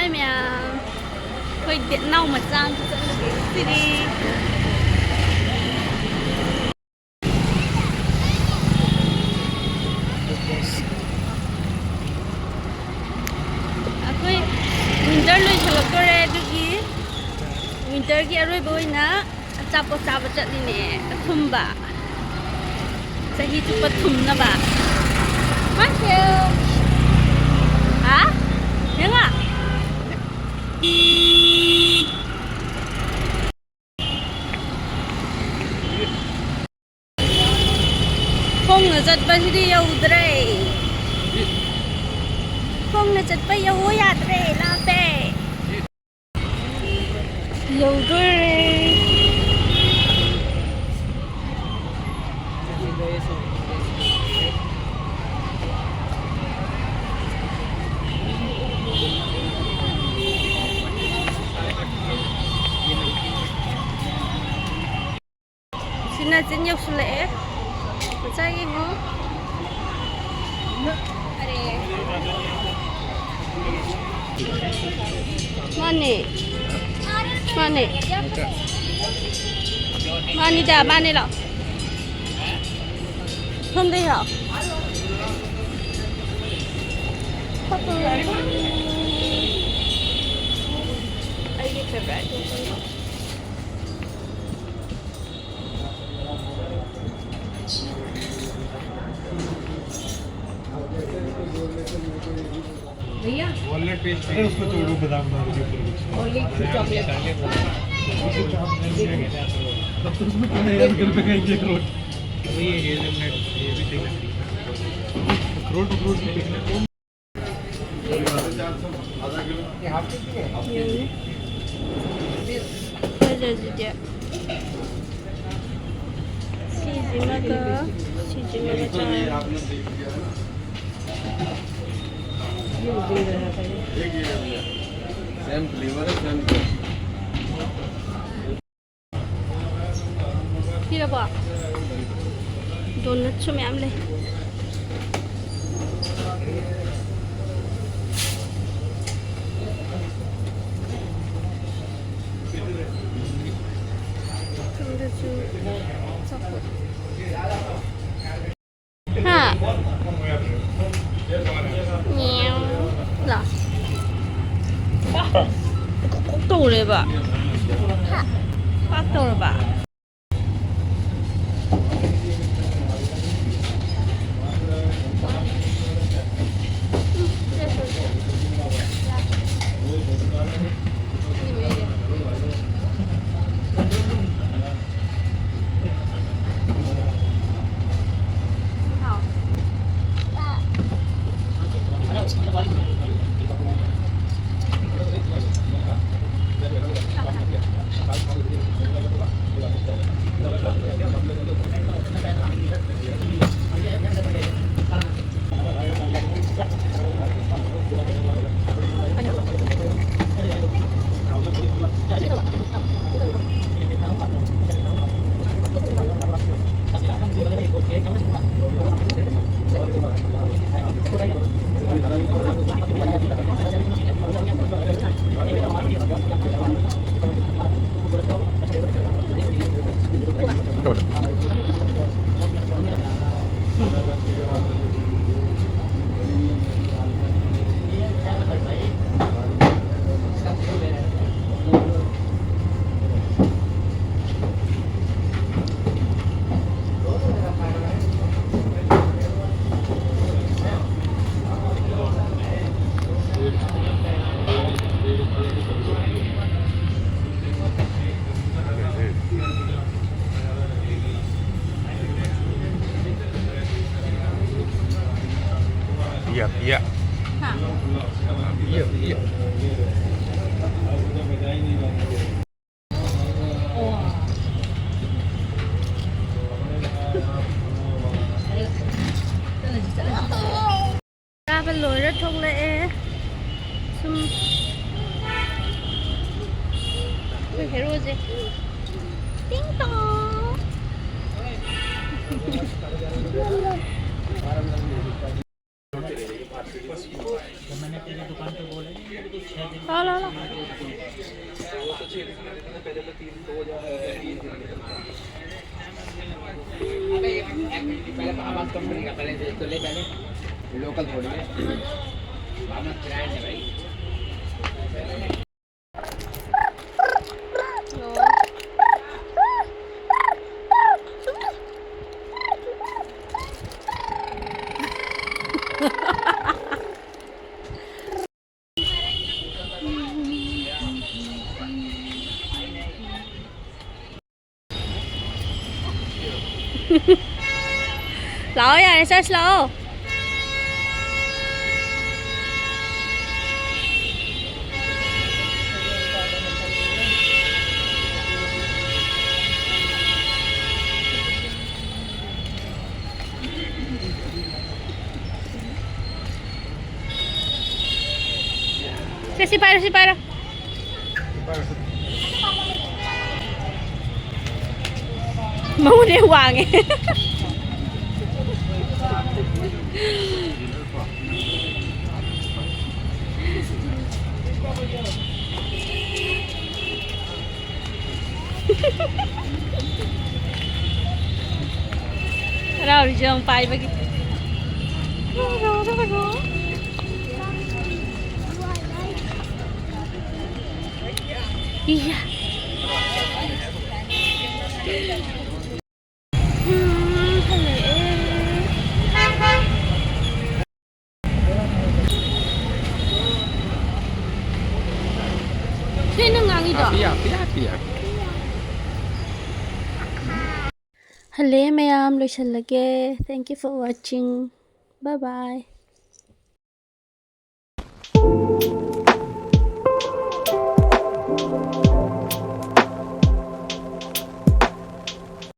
Hi ma'am. Hơi điện nâu mà trang cho dẫn đi đi. Ako'y winter loy chalokore dugi. Winter ki aroy boy na chapo chaba chatli ne thumba. Sahi chupa thum na ba. Thank you. Ha? Yang ah? Không là giật ba đi đâu đây. Không là giật ba đâu ya đây là tệ. Đâu đây. Xin là xin nhiều số lễ. Percaya nggak? Mana? Mana? Mana dah? Mana lah? Không đi hả? भैया wallet paste है उसको छोड़ो बादाम के ऊपर only chocolate तब तो उसमें कौन है यार घर पे कहीं अखरोट वही है हेज़लनट ये भी देखना अखरोट भी देखना आधा किलो ये हाफ किलो है सेम फ्लेवर है same Here ba? Donut so ma'am le. Ha. Nhiều là tủ này bà phát tủ này bà Iya. ha. Iya. Ra bên lối rất thông lệ. Xung. Ui, thấy rồi gì? Ting tong. मैंने तेरी दुकान पे बोला ला company का पहले तो ले पहले लोकल थोड़ी है ब्रांड है भाई Lão ơi, sao slow? Si para, si para. Mau dia wang eh. Raw đi trường pai bagi. Iya. Sino ngang ito? Pia, pia, pia. Hali mayam loishalage. Thank you for watching. Bye bye.